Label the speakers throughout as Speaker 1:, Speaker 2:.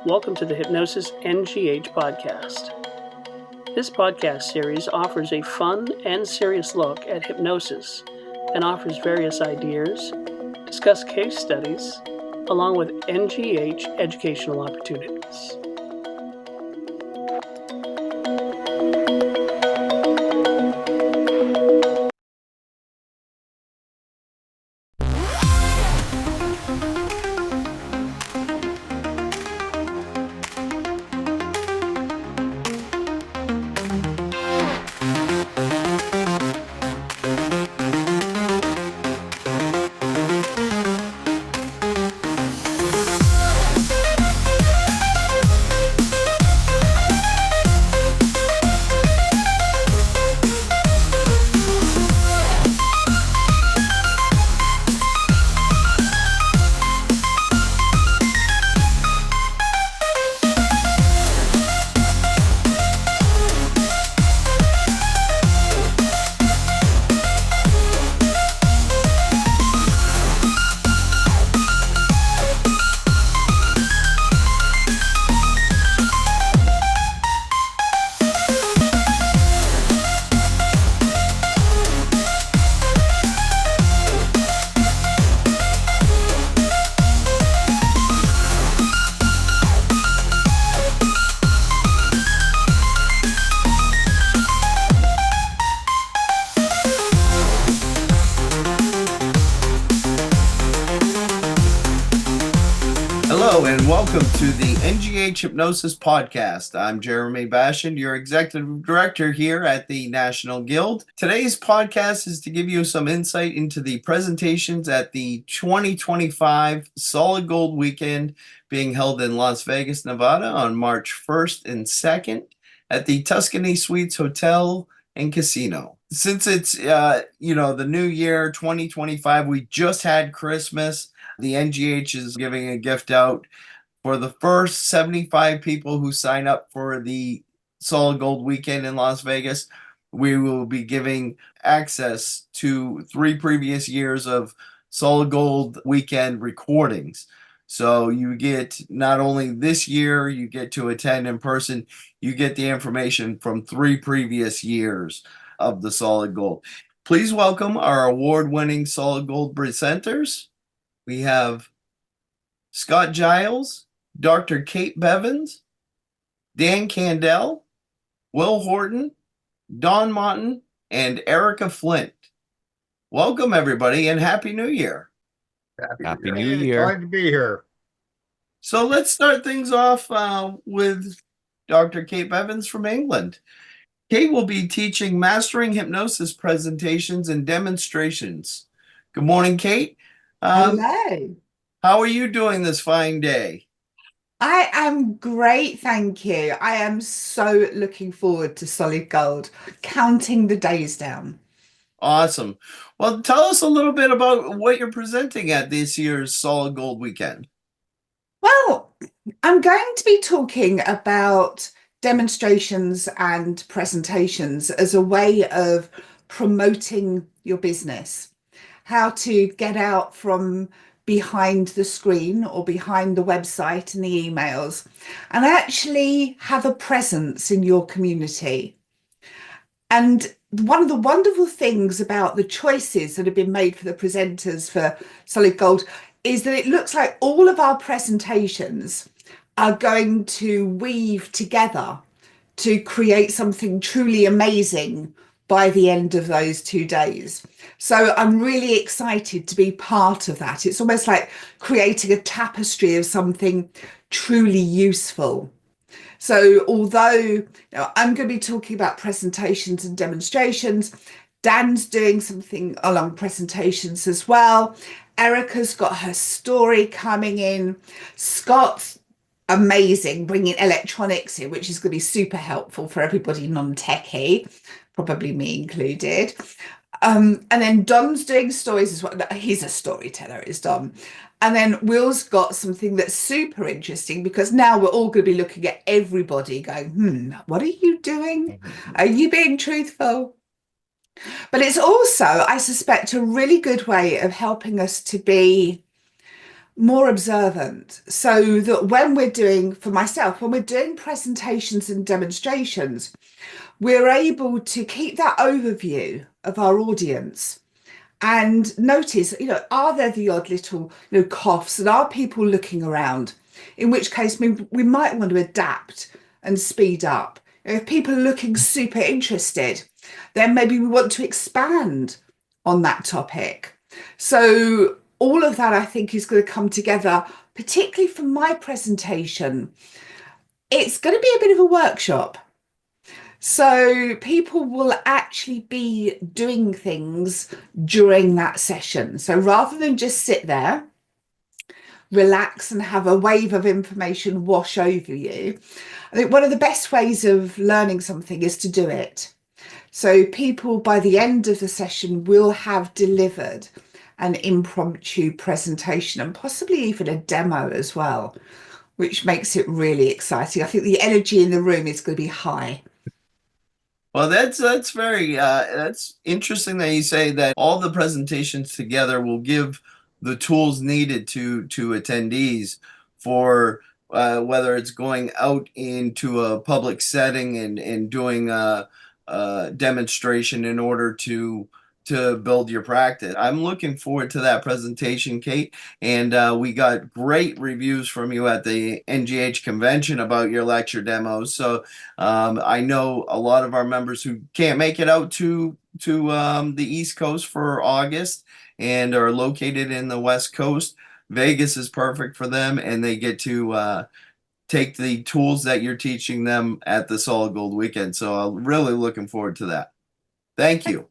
Speaker 1: Welcome to the Hypnosis NGH podcast. This podcast series offers a fun and serious look at hypnosis and offers various ideas, discuss case studies, along with NGH educational opportunities.
Speaker 2: Welcome to the NGH Hypnosis Podcast. I'm Jeremy Bashan, your Executive Director here at the National Guild. Today's podcast is to give you some insight into the presentations at the 2025 Solid Gold Weekend being held in Las Vegas, Nevada on March 1st and 2nd at the Tuscany Suites Hotel and Casino. Since it's, the new year, 2025, we just had Christmas. The NGH is giving a gift out for the first 75 people who sign up for the Solid Gold Weekend in Las Vegas. We will be giving access to 3 previous years of Solid Gold Weekend recordings. So you get not only this year, you get to attend in person, you get the information from 3 previous years of the Solid Gold. Please welcome our award-winning Solid Gold presenters. We have Scott Giles, Dr. Kate Bevins, Dan Candell, Will Horton, Don Mottin, and Erika Flint. Welcome, everybody, and Happy New Year.
Speaker 3: Happy New Year.
Speaker 4: Glad to be here.
Speaker 2: So let's start things off with Dr. Kate Bevins from England. Kate will be teaching Mastering Hypnosis presentations and demonstrations. Good morning, Kate.
Speaker 5: Hello.
Speaker 2: How are you doing this fine day?
Speaker 5: I am great, thank you. I am so looking forward to Solid Gold, counting the days down.
Speaker 2: Awesome. Well, tell us a little bit about what you're presenting at this year's Solid Gold Weekend.
Speaker 5: Well, I'm going to be talking about demonstrations and presentations as a way of promoting your business, how to get out from behind the screen or behind the website and the emails and actually have a presence in your community. And one of the wonderful things about the choices that have been made for the presenters for Solid Gold is that it looks like all of our presentations are going to weave together to create something truly amazing by the end of those 2 days. So I'm really excited to be part of that. It's almost like creating a tapestry of something truly useful. So although I'm going to be talking about presentations and demonstrations, Dan's doing something along presentations as well. Erika's got her story coming in. Scot's amazing, bringing electronics in, which is going to be super helpful for everybody non-techie, probably me included. And then Don's doing stories as well. He's a storyteller, is Don. And then Will's got something that's super interesting because now we're all going to be looking at everybody going, what are you doing? Are you being truthful? But it's also, I suspect, a really good way of helping us to be more observant, so that when we're doing, for myself, when we're doing presentations and demonstrations, we're able to keep that overview of our audience and notice, are there the odd little, coughs, and are people looking around? In which case, we might want to adapt and speed up. If people are looking super interested, then maybe we want to expand on that topic. So all of that, I think, is going to come together, particularly for my presentation. It's going to be a bit of a workshop. So people will actually be doing things during that session. So rather than just sit there, relax and have a wave of information wash over you, I think one of the best ways of learning something is to do it. So people by the end of the session will have delivered an impromptu presentation and possibly even a demo as well, which makes it really exciting. I think the energy in the room is going to be high.
Speaker 2: Well, that's very that's interesting that you say that all the presentations together will give the tools needed to attendees for whether it's going out into a public setting and doing a demonstration in order to build your practice. I'm looking forward to that presentation, Kate. And we got great reviews from you at the NGH convention about your lecture demos. So I know a lot of our members who can't make it out to the East Coast for August and are located in the West Coast. Vegas is perfect for them, and they get to take the tools that you're teaching them at the Solid Gold Weekend. So I'm really looking forward to that. Thank you.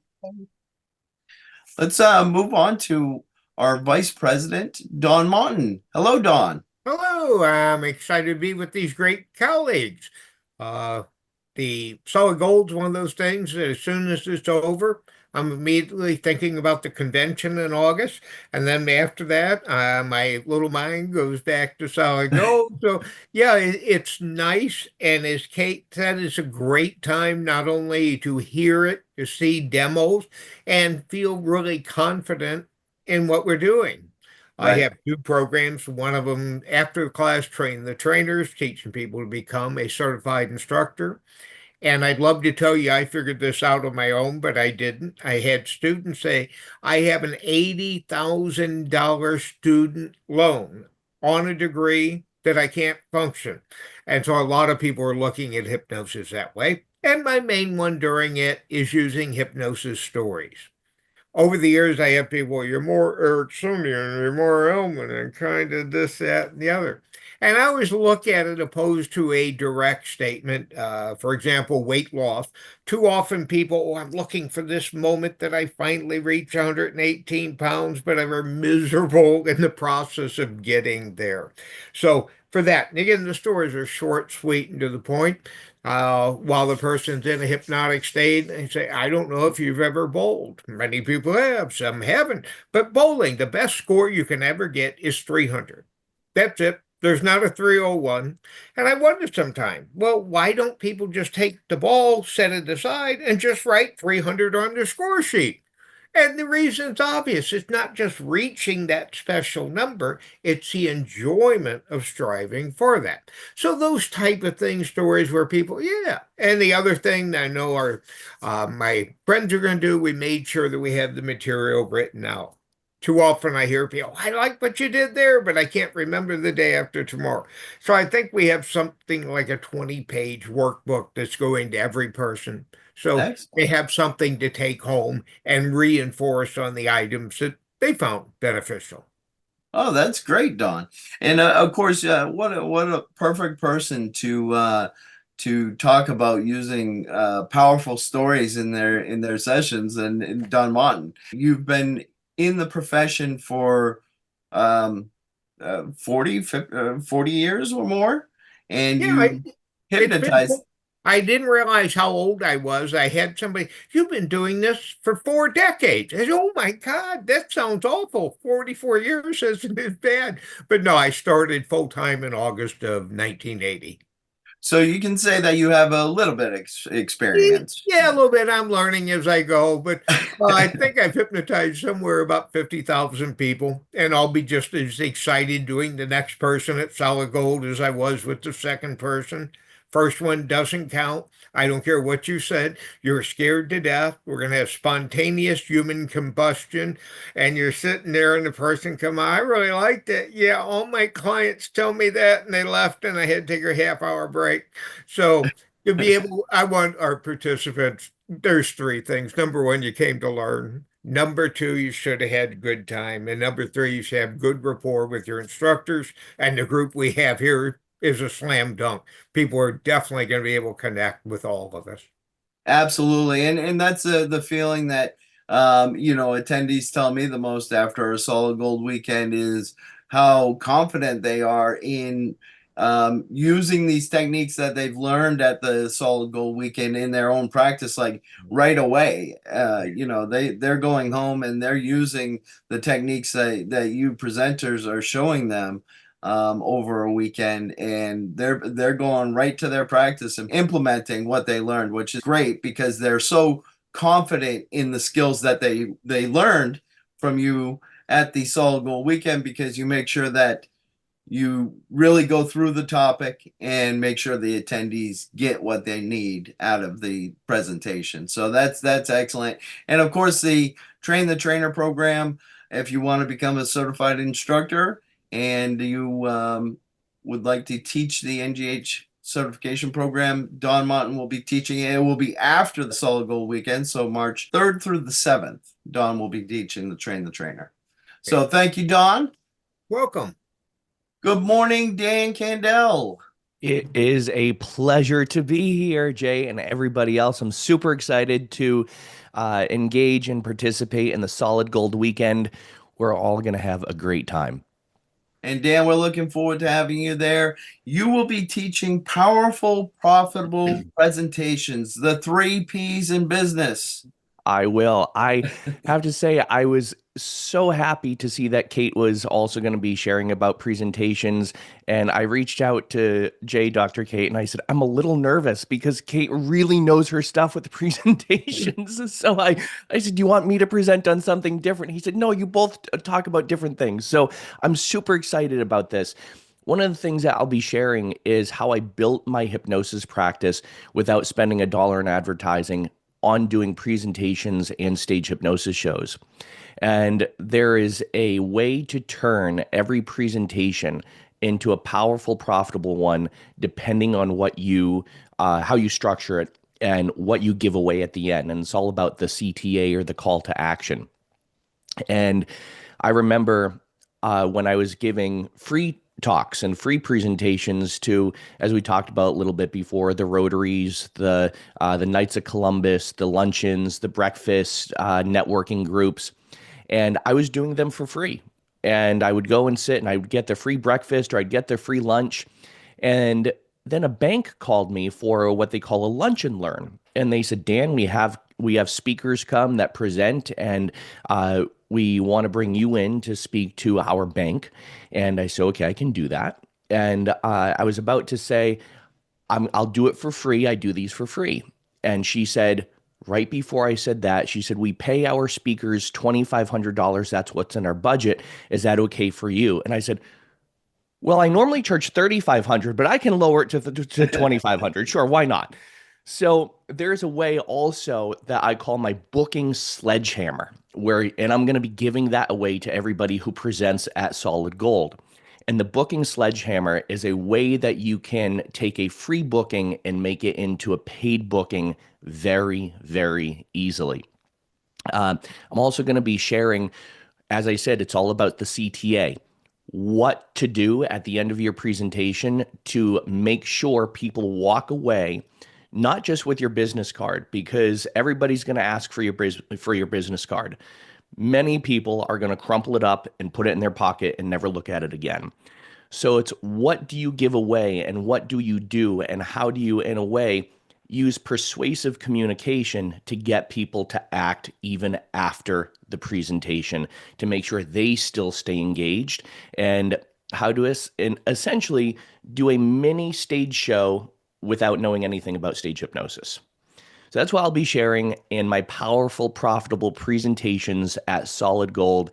Speaker 2: Let's move on to our Vice President, Don Mottin. Hello, Don.
Speaker 4: Hello, I'm excited to be with these great colleagues. The solid gold's one of those things that as soon as it's over, I'm immediately thinking about the convention in August. And then after that, my little mind goes back to solid gold. So, yeah, it's nice. And as Kate said, it's a great time not only to hear it, to see demos, and feel really confident in what we're doing. I
Speaker 2: Right.
Speaker 4: have two programs. One of them, after class, train the trainers, teaching people to become a certified instructor. And I'd love to tell you I figured this out on my own, but I didn't. I had students say, I have an $80,000 student loan on a degree that I can't function. And so a lot of people are looking at hypnosis that way. And my main one during it is using hypnosis stories. Over the years, I have people, you're more Ericksonian, you're more Elman, and kind of this, that, and the other. And I always look at it opposed to a direct statement. For example, weight loss. Too often people, oh, I'm looking for this moment that I finally reach 118 pounds, but I'm miserable in the process of getting there. So for that, and again, the stories are short, sweet, and to the point. While the person's in a hypnotic state, they say, I don't know if you've ever bowled. Many people have, some haven't. But bowling, the best score you can ever get is 300. That's it. There's not a 301. And I wonder sometimes, well, why don't people just take the ball, set it aside, and just write 300 on their score sheet? And the reason's obvious. It's not just reaching that special number, it's the enjoyment of striving for that. So those type of things, stories where people, yeah. And the other thing I know our my friends are going to do, we made sure that we have the material written out. Too often I hear people, I like what you did there, but I can't remember the day after tomorrow. So I think we have something like a 20-page workbook that's going to every person. So
Speaker 2: Excellent.
Speaker 4: they have something to take home and reinforce on the items that they found beneficial.
Speaker 2: Oh, that's great, Don. And of course, what a perfect person to talk about using powerful stories in their sessions. And Don Mottin, you've been in the profession for 40 years or more, and
Speaker 4: Yeah,
Speaker 2: you hypnotized.
Speaker 4: I didn't realize how old I was. I had somebody, you've been doing this for 4 decades. I said, oh my God, that sounds awful. 44 years isn't as bad. But no, I started full time in August of 1980.
Speaker 2: So you can say that you have a little bit of experience.
Speaker 4: Yeah, a little bit. I'm learning as I go, but I think I've hypnotized somewhere about 50,000 people, and I'll be just as excited doing the next person at Solid Gold as I was with the second person. First one doesn't count. I don't care what you said. You're scared to death. We're going to have spontaneous human combustion, and you're sitting there, and the person come, I really liked it. Yeah, all my clients tell me that, and they left, and I had to take a half-hour break. So to be able, I want our participants, there's three things. Number one, you came to learn. Number two, you should have had a good time. And number three, you should have good rapport with your instructors. And the group we have here is a slam dunk. People are definitely going to be able to connect with all of us.
Speaker 2: Absolutely. And that's the feeling that attendees tell me the most after a Solid Gold weekend is how confident they are in using these techniques that they've learned at the Solid Gold weekend in their own practice, like right away. They're going home and they're using the techniques that you presenters are showing them over a weekend, and they're going right to their practice and implementing what they learned, which is great because they're so confident in the skills that they learned from you at the Solid Gold weekend, because you make sure that you really go through the topic and make sure the attendees get what they need out of the presentation. So that's excellent. And of course, the Train the Trainer program, if you want to become a certified instructor and you would like to teach the NGH certification program, Don Mottin will be teaching it. It will be after the Solid Gold weekend, so March 3rd through the 7th. Don will be teaching the Train the Trainer. So thank you, Don.
Speaker 4: Welcome.
Speaker 2: Good morning, Dan Candell.
Speaker 3: It is a pleasure to be here, Jay, and everybody else. I'm super excited to engage and participate in the Solid Gold weekend. We're all going to have a great time.
Speaker 2: And Dan, we're looking forward to having you there. You will be teaching powerful, profitable presentations, the 3 Ps in business.
Speaker 3: I will. I have to say, I was so happy to see that Kate was also going to be sharing about presentations. And I reached out to Dr. Kate, and I said, I'm a little nervous because Kate really knows her stuff with the presentations. So I said, do you want me to present on something different? He said, no, you both talk about different things. So I'm super excited about this. One of the things that I'll be sharing is how I built my hypnosis practice without spending a dollar in advertising on doing presentations and stage hypnosis shows. And there is a way to turn every presentation into a powerful, profitable one, depending on what how you structure it and what you give away at the end. And it's all about the CTA, or the call to action. And I remember when I was giving free talks and free presentations to, as we talked about a little bit before, the Rotaries, the Knights of Columbus, the luncheons, the breakfast, networking groups. And I was doing them for free. And I would go and sit and I would get the free breakfast or I'd get the free lunch. And then a bank called me for what they call a lunch and learn. And they said, Dan, we have speakers come that present, and we want to bring you in to speak to our bank. And I said, okay, I can do that. And I was about to say, I'll do it for free. I do these for free. And she said, right before I said that, she said, we pay our speakers $2,500. That's what's in our budget. Is that okay for you? And I said, well, I normally charge $3,500, but I can lower it to $2,500. Sure, why not? So there's a way also that I call my booking sledgehammer, and I'm going to be giving that away to everybody who presents at Solid Gold. And the booking sledgehammer is a way that you can take a free booking and make it into a paid booking very, very easily. I'm also going to be sharing, as I said, it's all about the CTA. What to do at the end of your presentation to make sure people walk away, not just with your business card, because everybody's going to ask for your business card. Many people are going to crumple it up and put it in their pocket and never look at it again. So it's, what do you give away and what do you do, and how do you, in a way, use persuasive communication to get people to act even after the presentation, to make sure they still stay engaged, and how to essentially do a mini stage show without knowing anything about stage hypnosis. So that's what I'll be sharing in my powerful, profitable presentations at Solid Gold.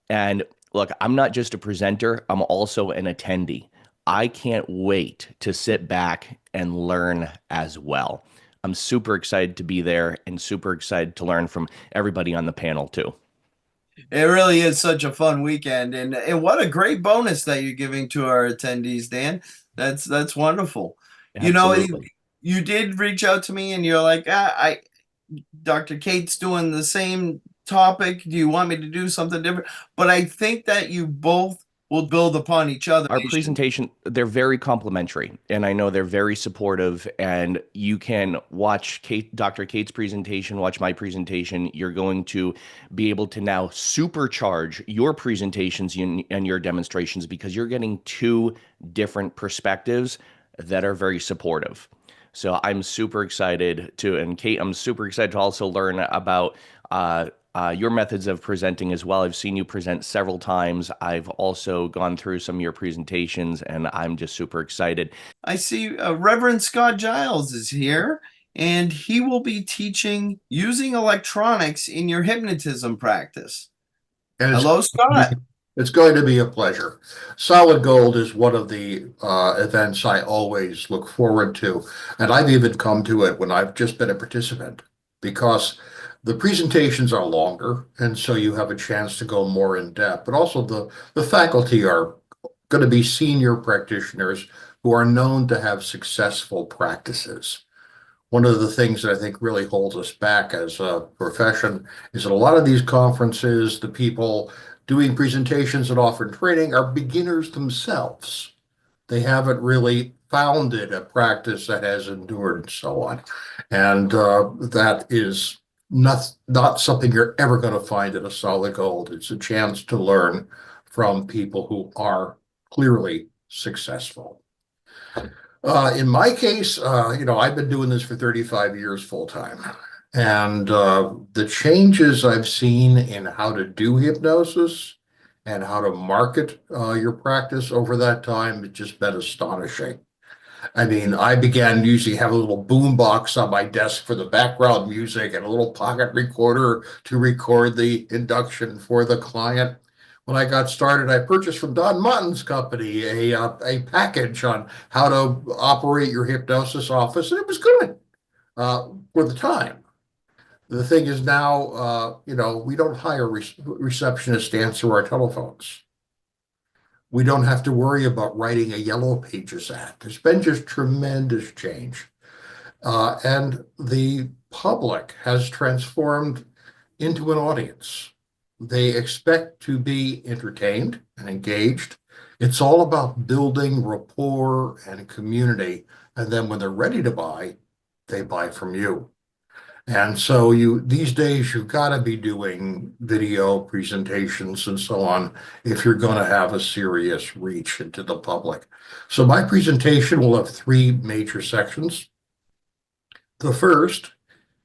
Speaker 3: And look, I'm not just a presenter, I'm also an attendee. I can't wait to sit back and learn as well. I'm super excited to be there and super excited to learn from everybody on the panel too.
Speaker 2: It really is such a fun weekend, and what a great bonus that you're giving to our attendees, Dan. That's wonderful. You know,
Speaker 3: Absolutely.
Speaker 2: you did reach out to me, and you're like, Dr. Kate's doing the same topic. Do you want me to do something different? But I think that you both will build upon each other.
Speaker 3: Our presentation, they're very complimentary, and I know they're very supportive, and you can watch Dr. Kate's presentation, watch my presentation. You're going to be able to now supercharge your presentations and your demonstrations because you're getting two different perspectives that are very supportive. So I'm super excited to, and Kate, I'm super excited to also learn about your methods of presenting as well. I've seen you present several times. I've also gone through some of your presentations, and I'm just super excited.
Speaker 2: I see Reverend Scott Giles is here, and he will be teaching using electronics in your hypnotism practice. Hello, Scott.
Speaker 6: It's going to be a pleasure. Solid Gold is one of the events I always look forward to, and I've even come to it when I've just been a participant because the presentations are longer, and so you have a chance to go more in depth. But also the faculty are going to be senior practitioners who are known to have successful practices. One of the things that I think really holds us back as a profession is that a lot of these conferences, the people doing presentations and offering training are beginners themselves. They haven't really founded a practice that has endured and so on. And that is not something you're ever going to find at a Solid Gold. It's a chance to learn from people who are clearly successful. In my case, I've been doing this for 35 years full time. And the changes I've seen in how to do hypnosis and how to market your practice over that time has just been astonishing. I mean, I began usually have a little boom box on my desk for the background music and a little pocket recorder to record the induction for the client. When I got started, I purchased from Don Mottin's company a package on how to operate your hypnosis office, and it was good for the time. The thing is now, we don't hire receptionists to answer our telephones. We don't have to worry about writing a Yellow Pages ad. There's been just tremendous change. And the public has transformed into an audience. They expect to be entertained and engaged. It's all about building rapport and community. And then when they're ready to buy, they buy from you. And so these days you've got to be doing video presentations and so on if you're going to have a serious reach into the public. So my presentation will have three major sections. The first,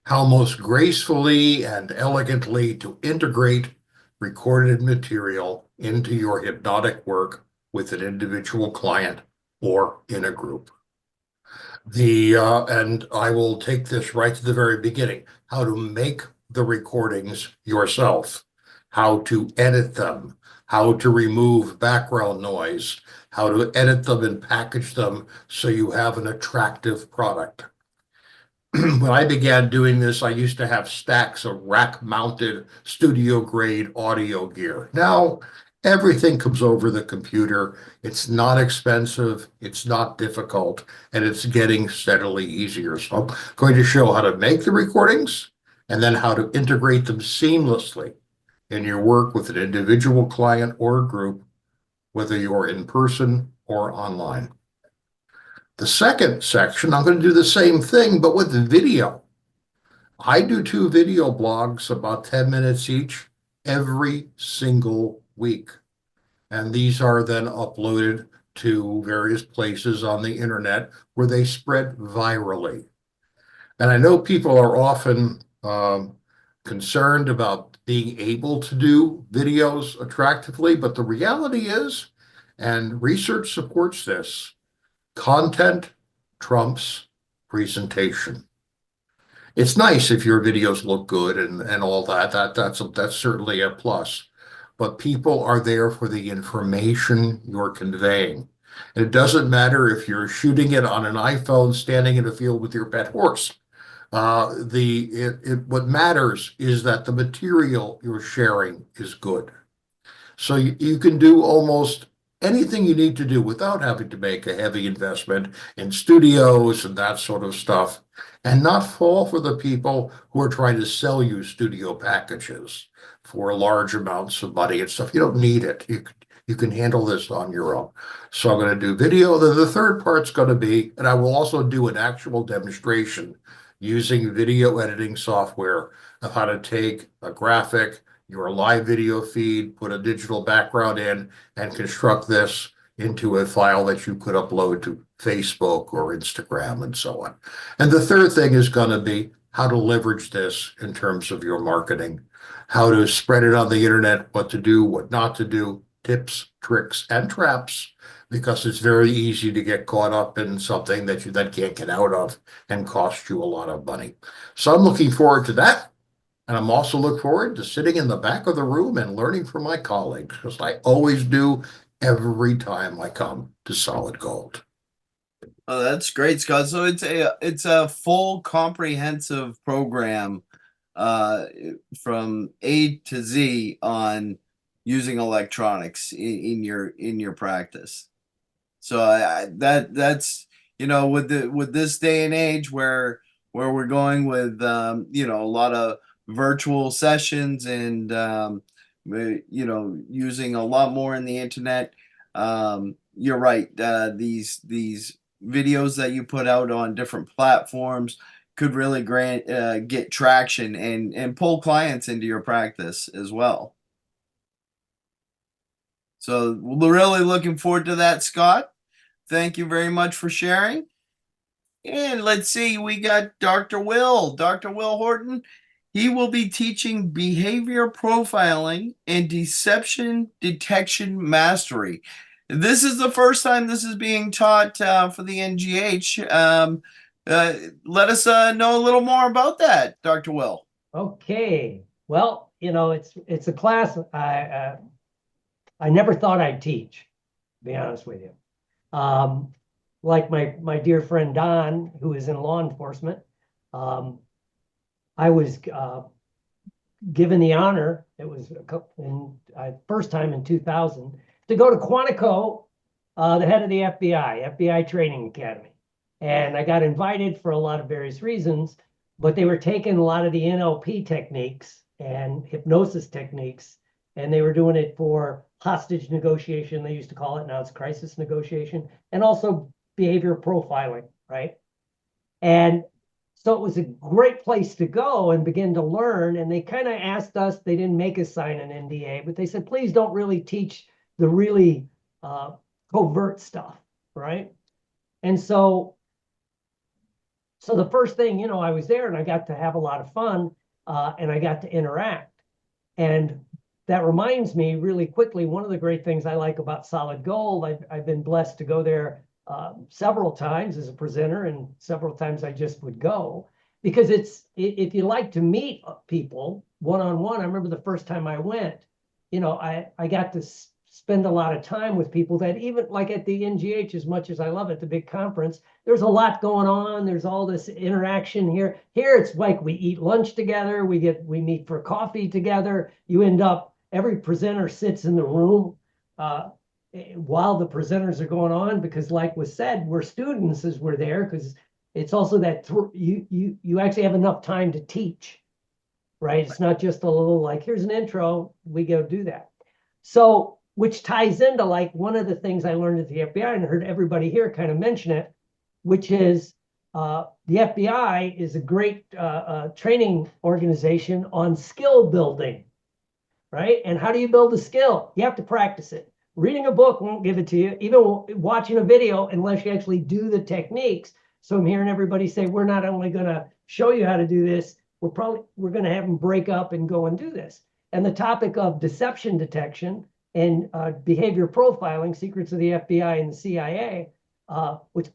Speaker 6: how most gracefully and elegantly to integrate recorded material into your hypnotic work with an individual client or in a group. And I will take this right to the very beginning, how to make the recordings yourself, how to edit them, how to remove background noise, how to edit them and package them so you have an attractive product. When I began doing this, I used to have stacks of rack-mounted studio-grade audio gear. Now, everything comes over the computer. It's not expensive, it's not difficult, and it's getting steadily easier. So I'm going to show how to make the recordings and then how to integrate them seamlessly in your work with an individual client or a group, whether you're in person or online. The second section, I'm going to do the same thing, but with video. I do 2 video blogs, about 10 minutes each, every single week. And these are then uploaded to various places on the internet where they spread virally. And I know people are often concerned about being able to do videos attractively, but the reality is, and research supports this, content trumps presentation. It's nice if your videos look good and all that. That's certainly a plus. But people are there for the information you're conveying. And it doesn't matter if you're shooting it on an iPhone standing in a field with your pet horse. What matters is that the material you're sharing is good. So you can do almost anything you need to do without having to make a heavy investment in studios and that sort of stuff, and not fall for the people who are trying to sell you studio packages for large amounts of money and stuff. You don't need it. You can handle this on your own. So I'm going to do video. The third part's going to be, and I will also do an actual demonstration using video editing software of how to take a graphic, your live video feed, put a digital background in, and construct this into a file that you could upload to Facebook or Instagram and so on. And the third thing is going to be how to leverage this in terms of your marketing, how to spread it on the internet, what to do, what not to do, tips, tricks, and traps, because it's very easy to get caught up in something that you then can't get out of and cost you a lot of money. So I'm looking forward to that. And I'm also look forward to sitting in the back of the room and learning from my colleagues, because I always do every time I come to Solid Gold.
Speaker 2: Oh, that's great, Scott. So it's a full comprehensive program from A to Z on using electronics in your practice. So that's with this day and age where we're going with a lot of virtual sessions and using a lot more in the internet. You're right. These videos that you put out on different platforms could really get traction and pull clients into your practice as well. So we're really looking forward to that, Scott. Thank you very much for sharing. And let's see, we got Dr. Will Horton. He will be teaching behavior profiling and deception detection mastery. This is the first time this is being taught for the NGH. Let us know a little more about that, Dr. Will.
Speaker 7: Okay. Well, it's a class I never thought I'd teach, to be honest with you. Like my dear friend Don, who is in law enforcement, I was given the honor. It was first time in 2000 to go to Quantico, the head of the FBI Training Academy, and I got invited for a lot of various reasons. But they were taking a lot of the NLP techniques and hypnosis techniques, and they were doing it for hostage negotiation. They used to call it. Now it's crisis negotiation, and also behavior profiling, right? And so it was a great place to go and begin to learn. And they kind of asked us, they didn't make us sign an NDA, but they said, please don't really teach the really covert stuff, right? And so the first thing, I was there and I got to have a lot of fun and I got to interact. And that reminds me really quickly, one of the great things I like about Solid Gold, I've been blessed to go there several times as a presenter, and several times I just would go, because if you like to meet people one-on-one. I remember the first time I went, I got to spend a lot of time with people that, even like at the NGH, as much as I love it, the big conference, there's a lot going on. There's all this interaction here. Here it's like we eat lunch together. We meet for coffee together. You end up, every presenter sits in the room while the presenters are going on, because like was said, we're students as we're there, because it's also that you actually have enough time to teach, right? It's not just a little like, here's an intro, we go do that. So, which ties into like one of the things I learned at the FBI, and I heard everybody here kind of mention it, which is the FBI is a great training organization on skill building, right? And how do you build a skill? You have to practice it. Reading a book won't give it to you, even watching a video, unless you actually do the techniques. So I'm hearing everybody say, we're not only going to show you how to do this, we're going to have them break up and go and do this. And the topic of deception detection and behavior profiling, secrets of the FBI and the CIA, which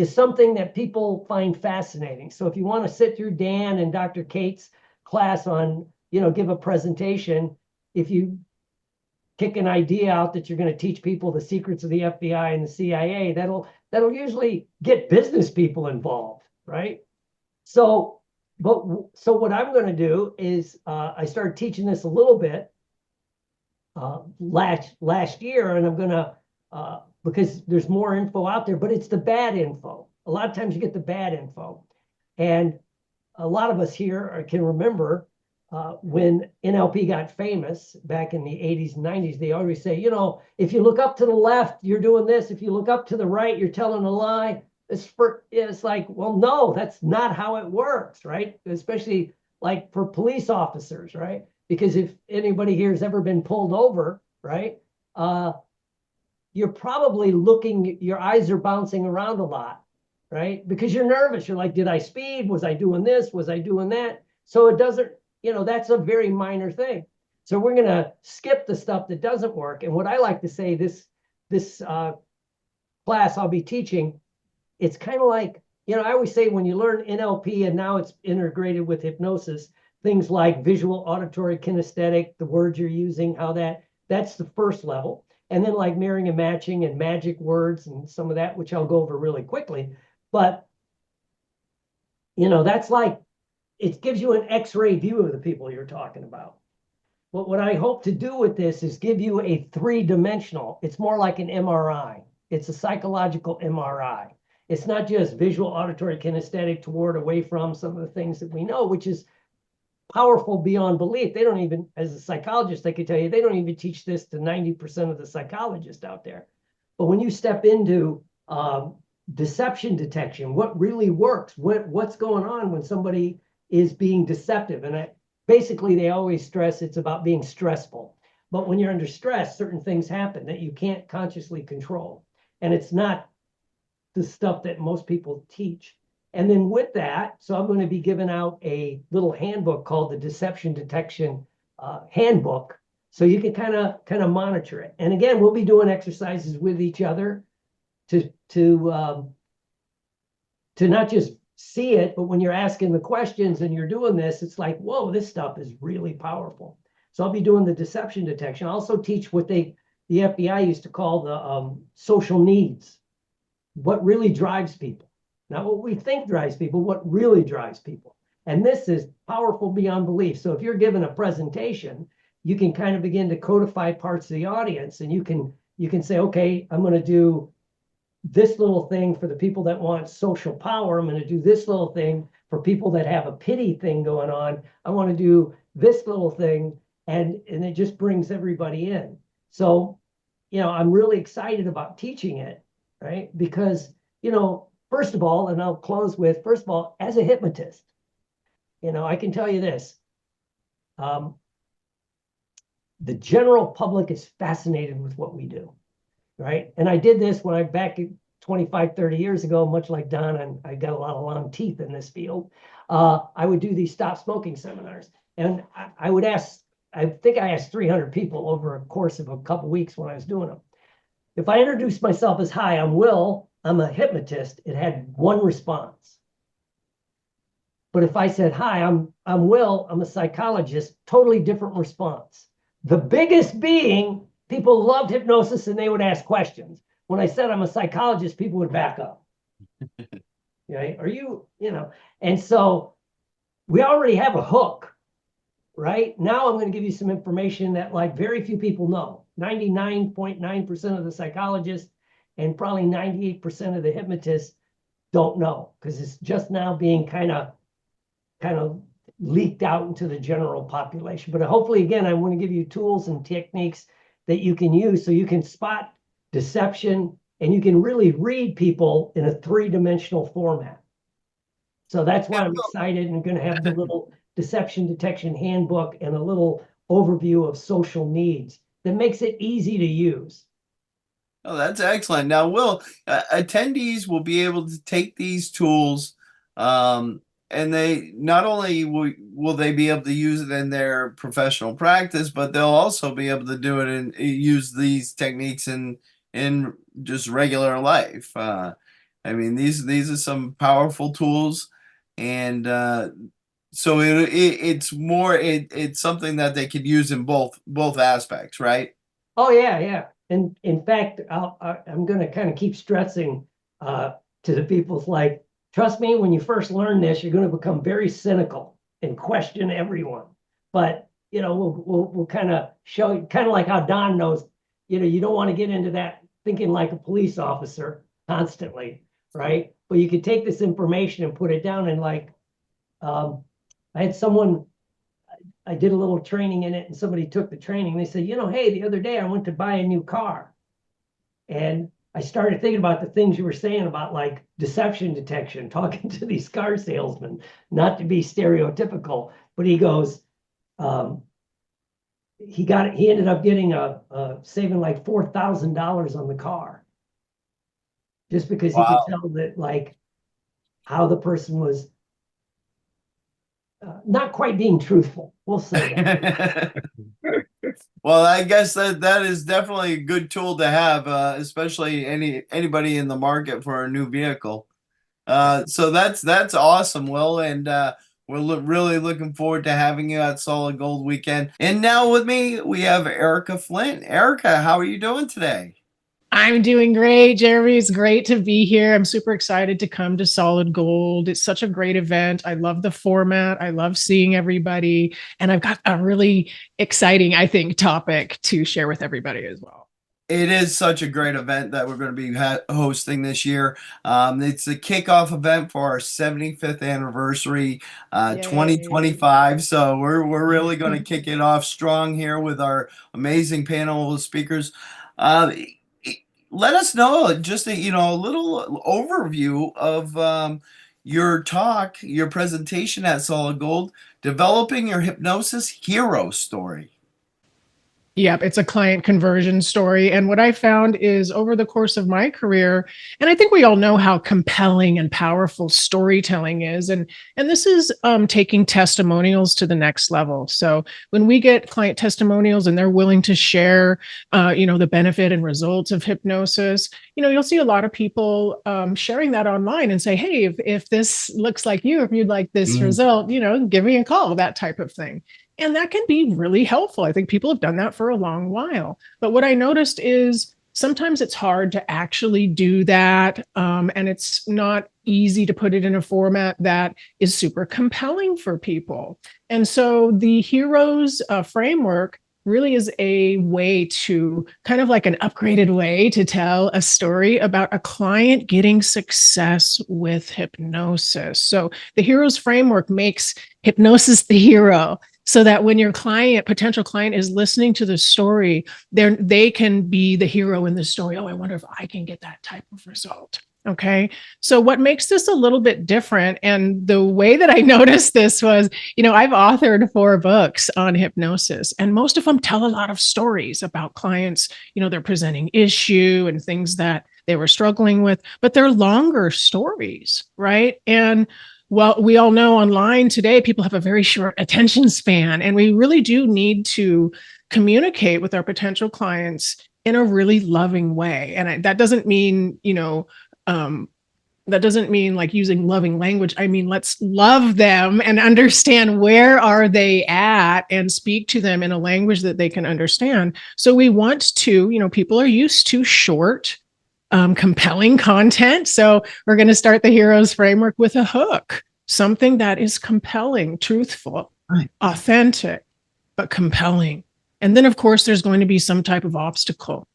Speaker 7: is something that people find fascinating. So if you want to sit through Dan and Dr. Kate's class on, give a presentation, if you kick an idea out that you're going to teach people the secrets of the FBI and the CIA, that'll usually get business people involved, right? So what I'm going to do is I started teaching this a little bit last year, and I'm going to because there's more info out there, but it's the bad info. A lot of times you get the bad info, and a lot of us here can remember when NLP got famous back in the 80s and 90s. They always say, if you look up to the left, you're doing this. If you look up to the right, you're telling a lie. It's like, well, no, that's not how it works, right? Especially like for police officers, right? Because if anybody here has ever been pulled over, right, you're probably your eyes are bouncing around a lot, right? Because you're nervous. You're like, did I speed? Was I doing this? Was I doing that? So it doesn't, that's a very minor thing. So we're going to skip the stuff that doesn't work. And what I like to say, this class I'll be teaching, it's kind of like, I always say when you learn NLP and now it's integrated with hypnosis, things like visual, auditory, kinesthetic, the words you're using, how that's the first level. And then like mirroring and matching and magic words and some of that, which I'll go over really quickly. But, that's like, it gives you an X-ray view of the people you're talking about. But what I hope to do with this is give you a three-dimensional. It's more like an MRI. It's a psychological MRI. It's not just visual, auditory, kinesthetic, toward, away from, some of the things that we know, which is powerful beyond belief. They don't even, as a psychologist, I could tell you, they don't even teach this to 90% of the psychologists out there. But when you step into deception detection, what really works, what's going on when somebody is being deceptive, and basically they always stress it's about being stressful. But when you're under stress, certain things happen that you can't consciously control. And it's not the stuff that most people teach. And then with that, so I'm going to be giving out a little handbook called the Deception Detection Handbook, so you can kind of monitor it. And again, we'll be doing exercises with each other to not just see it, but when you're asking the questions and you're doing this, it's like, whoa, this stuff is really powerful. So I'll be doing the deception detection. I also teach what the FBI used to call the social needs. What really drives people. Not what we think drives people, what really drives people. And this is powerful beyond belief. So if you're given a presentation, you can kind of begin to codify parts of the audience, and you can say, okay, I'm going to do this little thing for the people that want social power. I'm going to do this little thing for people that have a pity thing going on. I want to do this little thing, and it just brings everybody in. So, I'm really excited about teaching it, right? Because, first of all, and I'll close with, first of all, as a hypnotist, I can tell you this. The general public is fascinated with what we do, right? And I did this when I back 25, 30 years ago, much like Don, and I got a lot of long teeth in this field. I would do these stop smoking seminars. And I would ask, I think I asked 300 people over a course of a couple of weeks when I was doing them. If I introduced myself as, hi, I'm Will, I'm a hypnotist, it had one response. But if I said, hi, I'm Will, I'm a psychologist, totally different response. The biggest being, people loved hypnosis and they would ask questions. When I said I'm a psychologist, people would back up. Right? Are you, and so we already have a hook, right? Now I'm going to give you some information that like very few people know. 99.9% of the psychologists and probably 98% of the hypnotists don't know, because it's just now being kind of leaked out into the general population. But hopefully, again, I want to give you tools and techniques that you can use so you can spot deception and you can really read people in a three-dimensional format. So that's why I'm excited, and going to have the little deception detection handbook and a little overview of social needs that makes it easy to use.
Speaker 2: Oh, that's excellent. Now, attendees will be able to take these tools, and they not only will they be able to use it in their professional practice, but they'll also be able to do it and use these techniques in just regular life. I mean, these are some powerful tools, and so it's more it's something that they could use in both aspects, right?
Speaker 7: Oh yeah, yeah. And in fact, I'm going to kind of keep stressing to the people, it's like, trust me, when you first learn this, you're going to become very cynical and question everyone. But we'll kind of show you, kind of like how Don knows, you don't want to get into that thinking like a police officer constantly, right? But you could take this information and put it down, and like, I had someone, I did a little training in it, and somebody took the training. They said, hey, the other day I went to buy a new car. And I started thinking about the things you were saying about like deception detection, talking to these car salesmen, not to be stereotypical, but he goes, he ended up getting saving like $4,000 on the car. Just because he could tell that like how the person was not quite being truthful. We'll say that.
Speaker 2: Well, I guess that is definitely a good tool to have, especially anybody in the market for a new vehicle. So that's awesome, Will, and we're really looking forward to having you at Solid Gold Weekend. And now with me, we have Erika Flint. Erika, how are you doing today?
Speaker 8: I'm doing great, Jeremy. It's great to be here. I'm super excited to come to Solid Gold. It's such a great event. I love the format. I love seeing everybody. And I've got a really exciting, I think, topic to share with everybody as well.
Speaker 2: It is such a great event that we're going to be hosting this year. It's a kickoff event for our 75th anniversary, 2025. So we're really going to kick it off strong here with our amazing panel of speakers. Let us know just a little overview of your talk, your presentation at Solid Gold, developing your hypnosis hero story.
Speaker 8: Yep, it's a client conversion story. And what I found is over the course of my career, and I think we all know how compelling and powerful storytelling is. And this is taking testimonials to the next level. So when we get client testimonials and they're willing to share, the benefit and results of hypnosis, you'll see a lot of people sharing that online and say, hey, if this looks like you, if you'd like this result, give me a call, that type of thing. And that can be really helpful. I think people have done that for a long while. But what I noticed is sometimes it's hard to actually do that. And it's not easy to put it in a format that is super compelling for people. And so the Heroes framework really is a way to kind of like an upgraded way to tell a story about a client getting success with hypnosis. So the Heroes framework makes hypnosis the hero, so that when your potential client is listening to the story, they can be the hero in the story. Oh, I wonder if I can get that type of result. Okay. So what makes this a little bit different, and the way that I noticed this was, I've authored 4 books on hypnosis, and most of them tell a lot of stories about clients, they're presenting issue and things that they were struggling with, but they're longer stories, right? And well, we all know online today, people have a very short attention span, and we really do need to communicate with our potential clients in a really loving way. And that doesn't mean, that doesn't mean like using loving language. I mean, let's love them and understand where are they at and speak to them in a language that they can understand. So we want to, people are used to short, compelling content. So we're going to start the Heroes framework with a hook, something that is compelling, truthful, authentic, but compelling. And then, of course, there's going to be some type of obstacle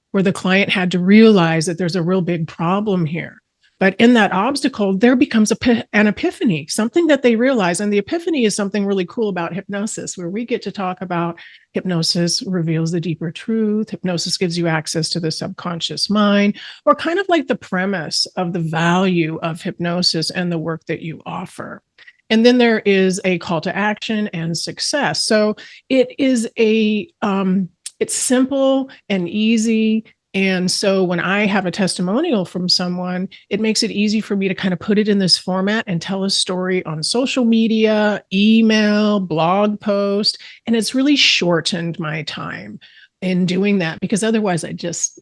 Speaker 8: where the client had to realize that there's a real big problem here. But in that obstacle, there becomes an epiphany, something that they realize. And the epiphany is something really cool about hypnosis, where we get to talk about hypnosis reveals the deeper truth. Hypnosis gives you access to the subconscious mind, or kind of like the premise of the value of hypnosis and the work that you offer. And then there is a call to action and success. So it is it's simple and easy. And so when I have a testimonial from someone, it makes it easy for me to kind of put it in this format and tell a story on social media, email, blog post, and it's really shortened my time. in doing that, because otherwise I just,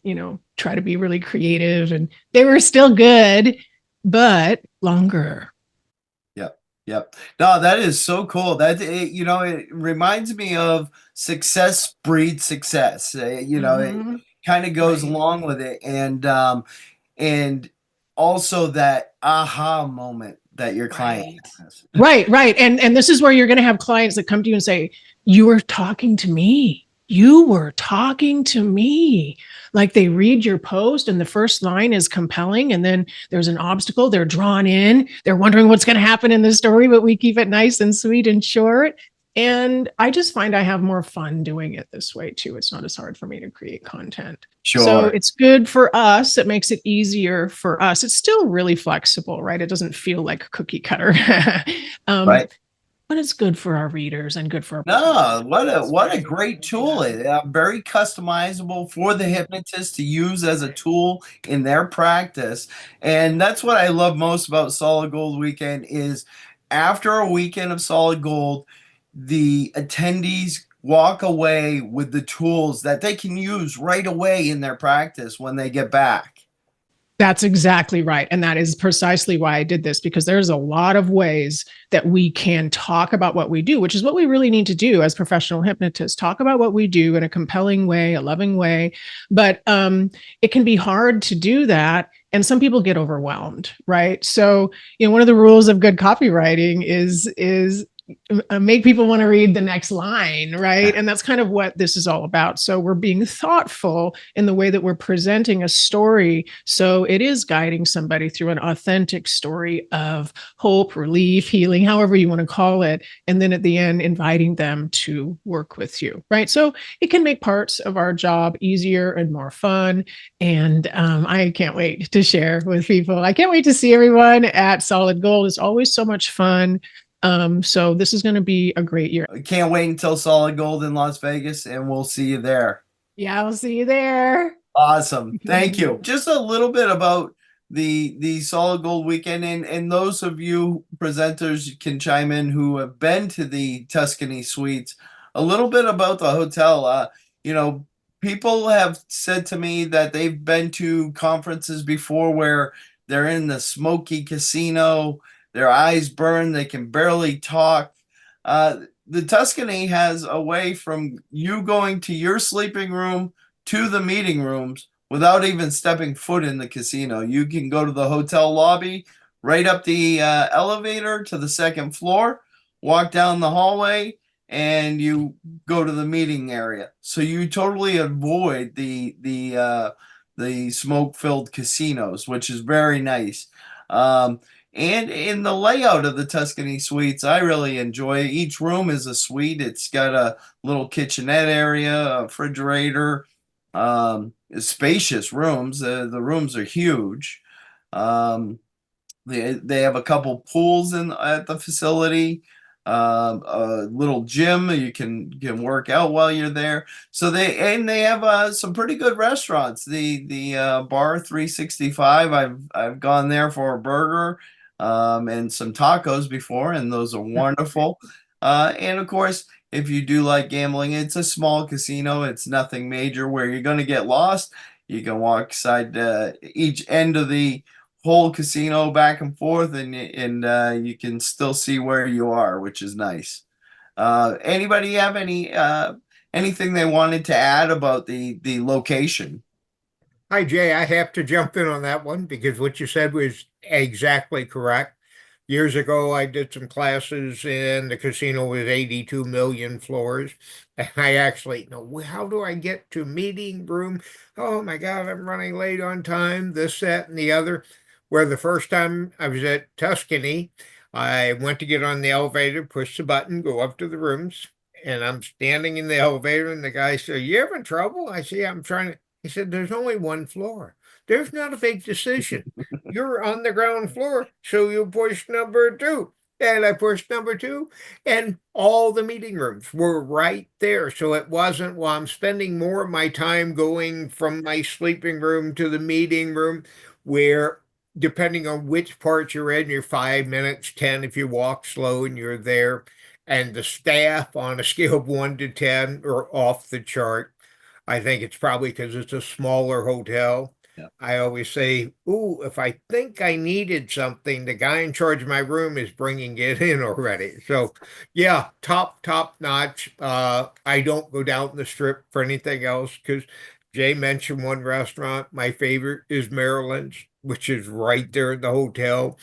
Speaker 8: try to be really creative, and they were still good, but longer.
Speaker 2: Yep. No, that is so cool. It reminds me of success breeds success. It
Speaker 8: Mhm.
Speaker 2: kind of goes
Speaker 8: Right.
Speaker 2: along with it, and also that aha moment that your client
Speaker 8: Right.
Speaker 2: has.
Speaker 8: Right. And this is where you're going to have clients that come to you and say, "You were talking to me. You were talking to me." Like they read your post and the first line is compelling, and then there's an obstacle. They're drawn in. They're wondering what's going to happen in the story, but we keep it nice and sweet and short. And I just find I have more fun doing it this way too. It's not as hard for me to create content. So
Speaker 2: Sure.
Speaker 8: it's good for us. It makes it easier for us. It's still really flexible, right? It doesn't feel like cookie cutter. um,
Speaker 2: Right.
Speaker 8: but it's good for our readers and good for our
Speaker 2: No,
Speaker 8: professional.
Speaker 2: what a great tool. Very customizable for the hypnotist to use as a tool in their practice. And that's what I love most about Solid Gold Weekend is after a weekend of Solid Gold, the attendees walk away with the tools that they can use right away in their practice when they get back.
Speaker 8: That's exactly right. And that is precisely why I did this, because there's a lot of ways that we can talk about what we do, which is what we really need to do as professional hypnotists, talk about what we do in a compelling way, a loving way. But it can be hard to do that. And some people get overwhelmed, right? So, one of the rules of good copywriting is make people want to read the next line, right? And that's kind of what this is all about. So we're being thoughtful in the way that we're presenting a story. So it is guiding somebody through an authentic story of hope, relief, healing, however you want to call it. And then at the end, inviting them to work with you, right? So it can make parts of our job easier and more fun. And I can't wait to share with people. I can't wait to see everyone at Solid Gold. It's always so much fun. So this is going to be a great year.
Speaker 2: I can't wait until Solid Gold in Las Vegas, and we'll see you there.
Speaker 8: Yeah, I'll see you there.
Speaker 2: Awesome. Thank you. Just a little bit about the Solid Gold Weekend, and those of you presenters can chime in who have been to the Tuscany Suites. A little bit about the hotel. You know, people have said to me that they've been to conferences before where they're in the smoky casino, their eyes burn, they can barely talk. The Tuscany has a way from you going to your sleeping room to the meeting rooms without even stepping foot in the casino. You can go to the hotel lobby, right up the elevator to the second floor, walk down the hallway, and you go to the meeting area. So you totally avoid the smoke-filled casinos, which is very nice. And in the layout of the Tuscany Suites, I really enjoy it. Each room is a suite. It's got a little kitchenette area, a refrigerator, spacious rooms. The rooms are huge. Um, they have a couple pools in at the facility, a little gym you can work out while you're there. So they have some pretty good restaurants. The bar 365. I've gone there for a burger and some tacos before, and those are wonderful. And of course, if you do like gambling, it's a small casino. It's nothing major where you're going to get lost. You can walk side each end of the whole casino back and forth, and you can still see where you are, which is nice. Anybody have anything they wanted to add about the location?
Speaker 4: Hi, Jay. I have to jump in on that one because what you said was exactly correct. Years ago, I did some classes in the casino with 82 million floors. And I actually, how do I get to meeting room? Oh my God, I'm running late on time, this, that, and the other. Where the first time I was at Tuscany, I went to get on the elevator, push the button, go up to the rooms, and I'm standing in the elevator, and the guy said, "You having trouble?" I say, "Yeah, I'm trying to." He said, "There's only one floor. There's not a big decision. You're on the ground floor, so you push number two." And I pushed number two, and all the meeting rooms were right there. So it wasn't, well, I'm spending more of my time going from my sleeping room to the meeting room, where depending on which part you're in, you're 5 minutes, 10 if you walk slow and you're there. And the staff on a scale of 1 to 10 are off the chart. I think it's probably because it's a smaller hotel.
Speaker 2: Yeah.
Speaker 4: I always say, ooh, if I think I needed something, the guy in charge of my room is bringing it in already. So, yeah, top notch. I don't go down the strip for anything else because Jay mentioned one restaurant. My favorite is Maryland's, which is right there at the hotel.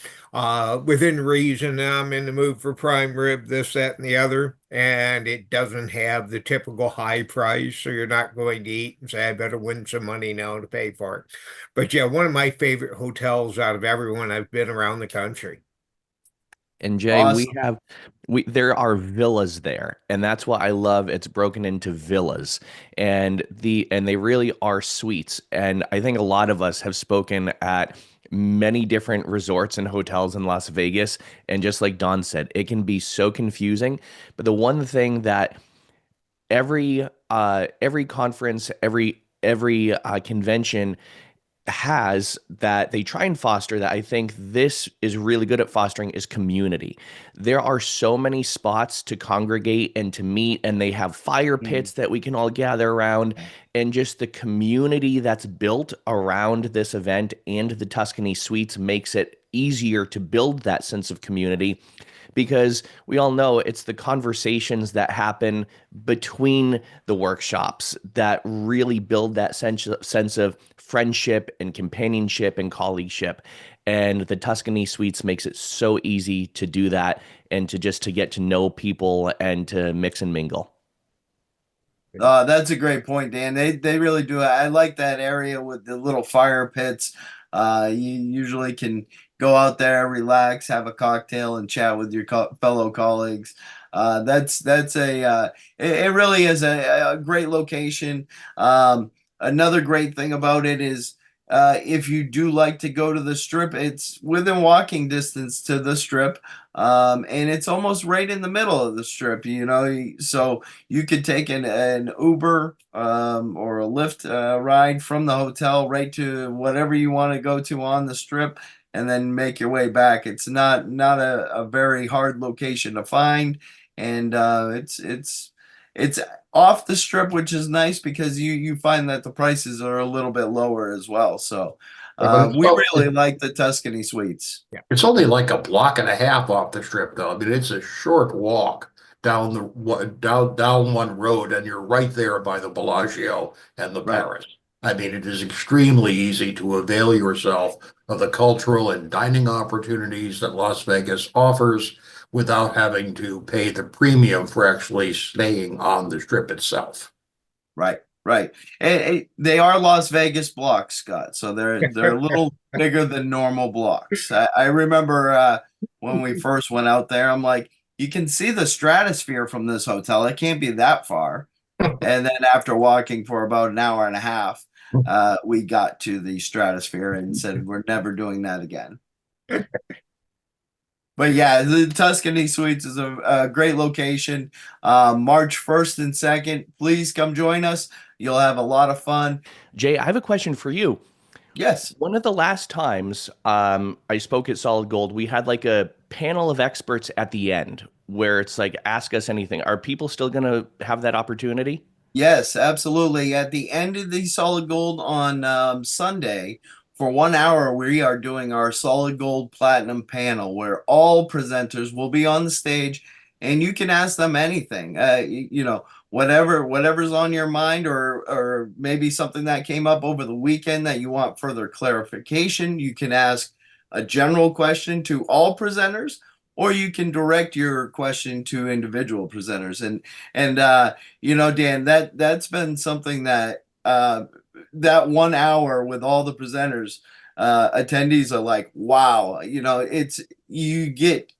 Speaker 4: Within reason, I'm in the mood for prime rib, this, that, and the other. And it doesn't have the typical high price, so you're not going to eat and say, I better win some money now to pay for it. But yeah, one of my favorite hotels out of everyone I've been around the country.
Speaker 3: And Jay,
Speaker 2: Awesome.
Speaker 3: there are villas there, and that's what I love. It's broken into villas, and they really are suites. And I think a lot of us have spoken at many different resorts and hotels in Las Vegas, and just like Don said, it can be so confusing. But the one thing that every conference, every convention has that they try and foster, that I think this is really good at fostering, is community. There are so many spots to congregate and to meet, and they have fire pits that we can all gather around, and just the community that's built around this event and the Tuscany Suites makes it easier to build that sense of community, because we all know it's the conversations that happen between the workshops that really build that sense of friendship and companionship and colleagueship. And the Tuscany Suites makes it so easy to do that, and to get to know people and to mix and mingle.
Speaker 2: That's a great point, Dan. They really do. I like that area with the little fire pits. You usually can go out there, relax, have a cocktail, and chat with your fellow colleagues. That's it really is a great location. Another great thing about it is if you do like to go to the strip, it's within walking distance to the strip, and it's almost right in the middle of the strip. So you could take an Uber or a Lyft ride from the hotel right to whatever you want to go to on the strip, and then make your way back. It's not a very hard location to find, and it's off the strip, which is nice because you find that the prices are a little bit lower as well. So
Speaker 6: Yeah, but
Speaker 2: we really like the Tuscany Suites.
Speaker 6: it's only like a block and a half off the strip, though. I mean, it's a short walk down one road, and you're right there by the Bellagio and the
Speaker 2: Right.
Speaker 6: Paris. I mean, it is extremely easy to avail yourself of the cultural and dining opportunities that Las Vegas offers without having to pay the premium for actually staying on the strip itself.
Speaker 2: Right, right. They are Las Vegas blocks, Scott. So they're a little bigger than normal blocks. I remember when we first went out there, I'm like, you can see the stratosphere from this hotel. It can't be that far. And then after walking for about an hour and a half, we got to the stratosphere and said, we're never doing that again. But yeah, the Tuscany Suites is a great location. March 1st and 2nd, please come join us. You'll have a lot of fun.
Speaker 3: Jay, I have a question for you.
Speaker 2: Yes.
Speaker 3: One of the last times I spoke at Solid Gold, we had like a panel of experts at the end where it's like, ask us anything. Are people still going to have that opportunity?
Speaker 2: Yes, absolutely. At the end of the Solid Gold on Sunday, for 1 hour, we are doing our Solid Gold Platinum panel where all presenters will be on the stage, and you can ask them anything. Whatever's on your mind, or maybe something that came up over the weekend that you want further clarification. You can ask a general question to all presenters, or you can direct your question to individual presenters. And Dan, that's been something that that 1 hour with all the presenters, attendees are like, wow, it's you get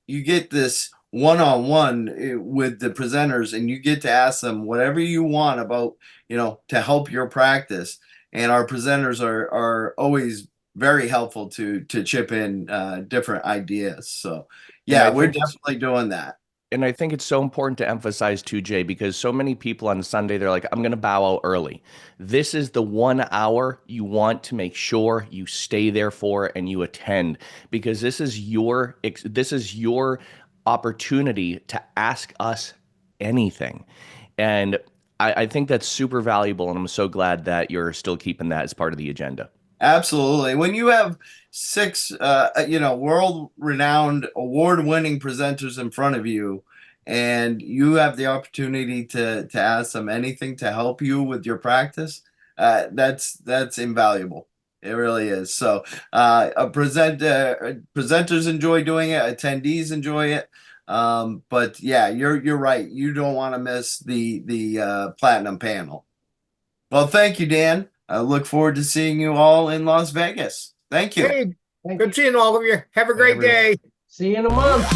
Speaker 2: this one-on-one with the presenters, and you get to ask them whatever you want about, to help your practice. And our presenters are always very helpful to chip in different ideas. So
Speaker 3: And
Speaker 2: yeah,
Speaker 3: I
Speaker 2: we're
Speaker 3: think it's
Speaker 2: definitely doing that.
Speaker 3: And I think it's so important to emphasize too, Jay, because so many people on Sunday, they're like, I'm going to bow out early. This is the 1 hour you want to make sure you stay there for and you attend, because this is your opportunity to ask us anything. And I think that's super valuable, and I'm so glad that you're still keeping that as part of the agenda.
Speaker 2: Absolutely. When you have six, world-renowned, award-winning presenters in front of you, and you have the opportunity to ask them anything to help you with your practice, that's invaluable. It really is. So, presenters enjoy doing it. Attendees enjoy it. But yeah, you're right. You don't want to miss the platinum panel. Well, thank you, Dan. I look forward to seeing you all in Las Vegas. Thank you.
Speaker 4: Hey,
Speaker 7: Thank
Speaker 4: good
Speaker 7: you.
Speaker 4: seeing all of you. Have a great
Speaker 3: everyone.
Speaker 4: day.
Speaker 7: See you in a month.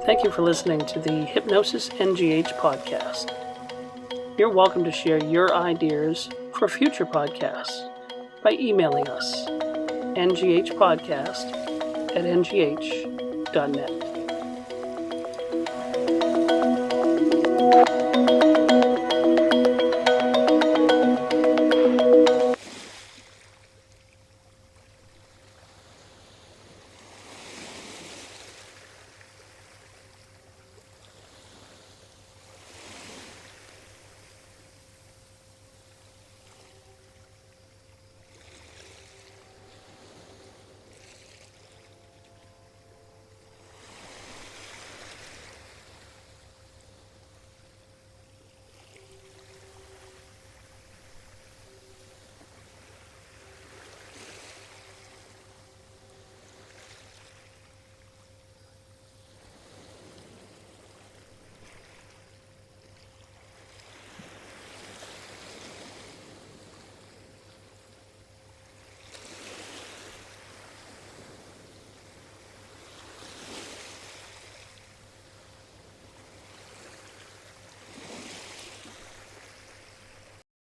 Speaker 1: Thank you for listening to the Hypnosis NGH podcast. You're welcome to share your ideas for future podcasts by emailing us, nghpodcast@ngh.net.